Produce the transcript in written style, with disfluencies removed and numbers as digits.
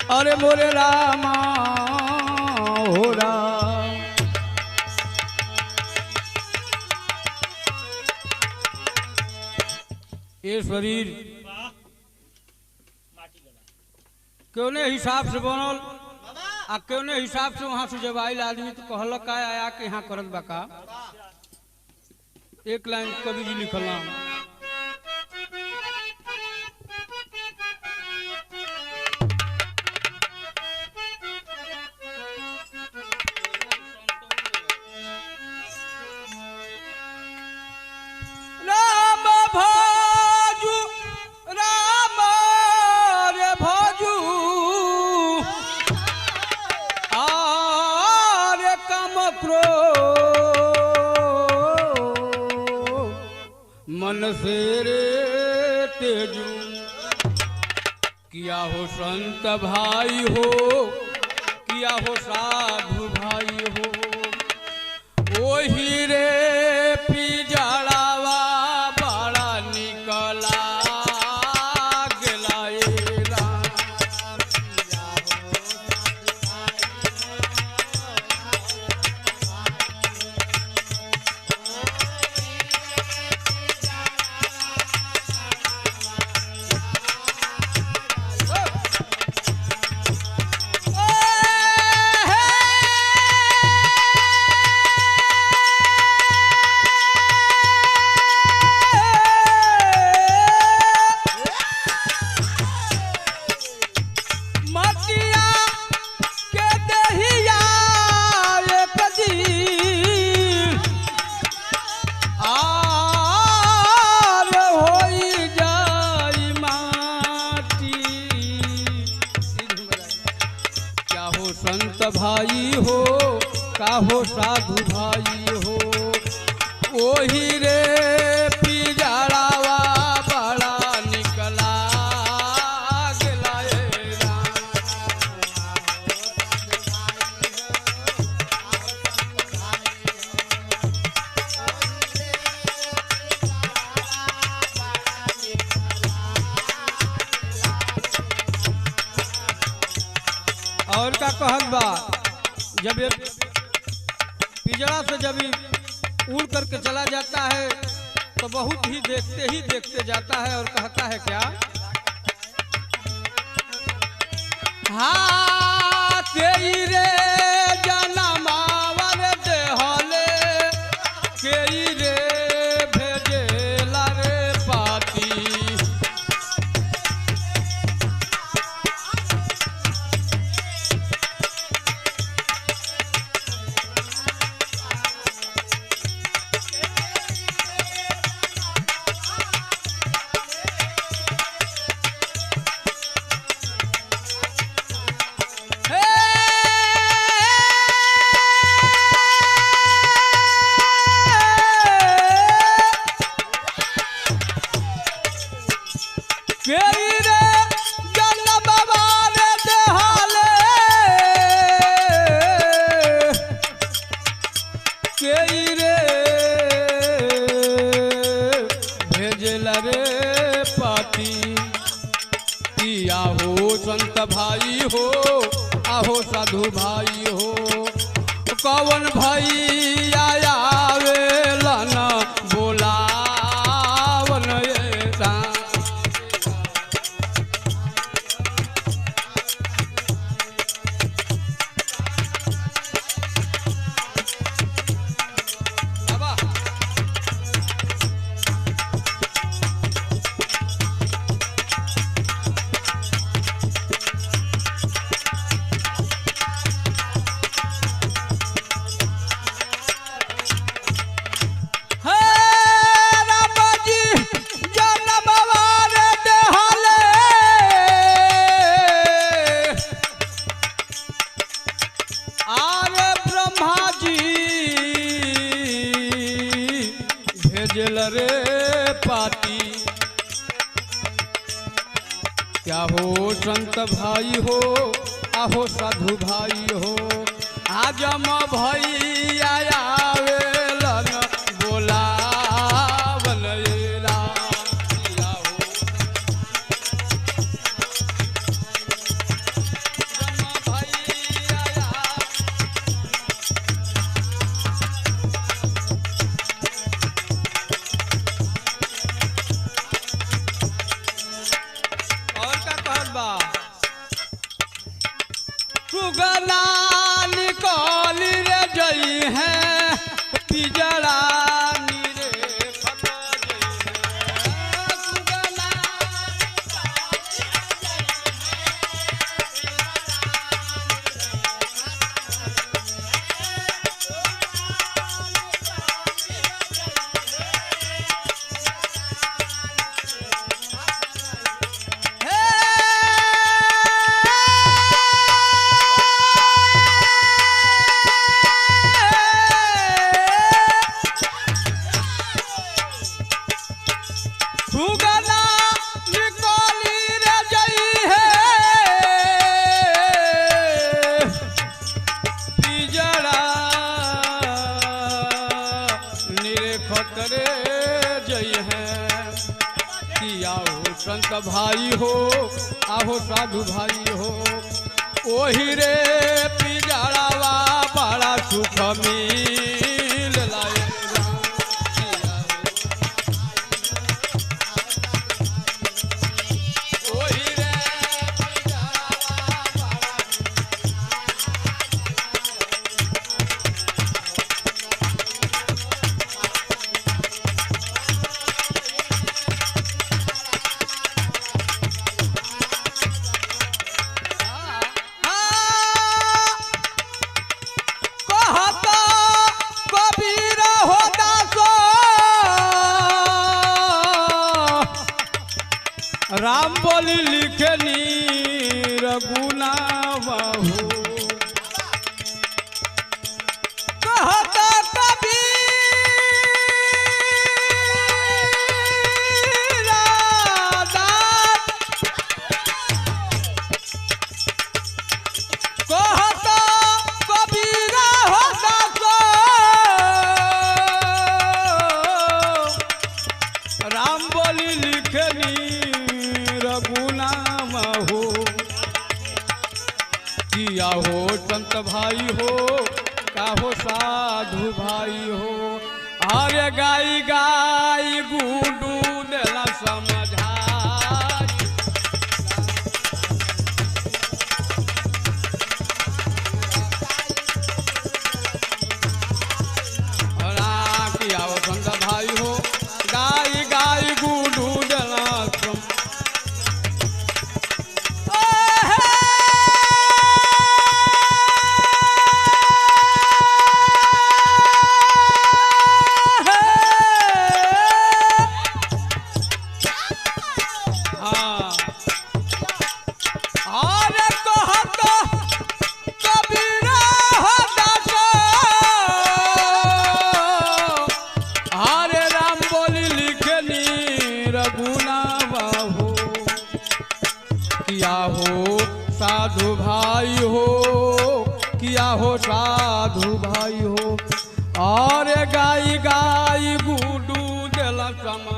अरे मोरे रामा हो राम। ये शरीर क्यों ने हिसाब से बनल आ क्यों ने हिसाब से वहां से जब आयल आदमी तो कहल का आया कि यहाँ करत बा का। एक लाइन कवि जी लिखल मन से रे तेजू किया हो संत भाई हो किया हो साधु भाई हो। ओ हीरे पिजड़ावा बड़ा निकला संत भाई हो का हो साधु भाई हो। ओही रे पिजड़ावा बड़ा निकला और का कहत बा। जब ये पिजड़ा से जब उड़ करके चला जाता है तो बहुत ही देखते जाता है और कहता है क्या। हाँ तेरे जनमावर देहले के रे भेजेला रे पाती। रे पाती किया हो संत भाई हो आहो साधु भाई हो। कौन भाई आया वेलन बोलावन ऐसा। भेजल रे पाती क्या हो संत भाई हो आहो साधु भाई हो। आजम भैया आवेलन बोलावन रा। सुगना निकाल रे जई है पिजड़ा सुगना निकाली रे जई है पिजड़ा निरेखत रे जई है कि आओ संत भाई हो आहो साधु भाई हो ओही रे पिजड़ावा बड़ा सुख मिल लाए राम बोली लिखनी रघुना बाहू कहता कबीरा कहता कबीरा होता राम बोली लिखनी रघुनाम हो किया हो संत भाई हो काहो साधु भाई हो अरे गाई गाई गुडू देला समझा किया हो संत भाई हो गाई गाई गुडू देला किया हो साधु भाई हो किया हो साधु भाई हो और गाई गाई गुडू देला समा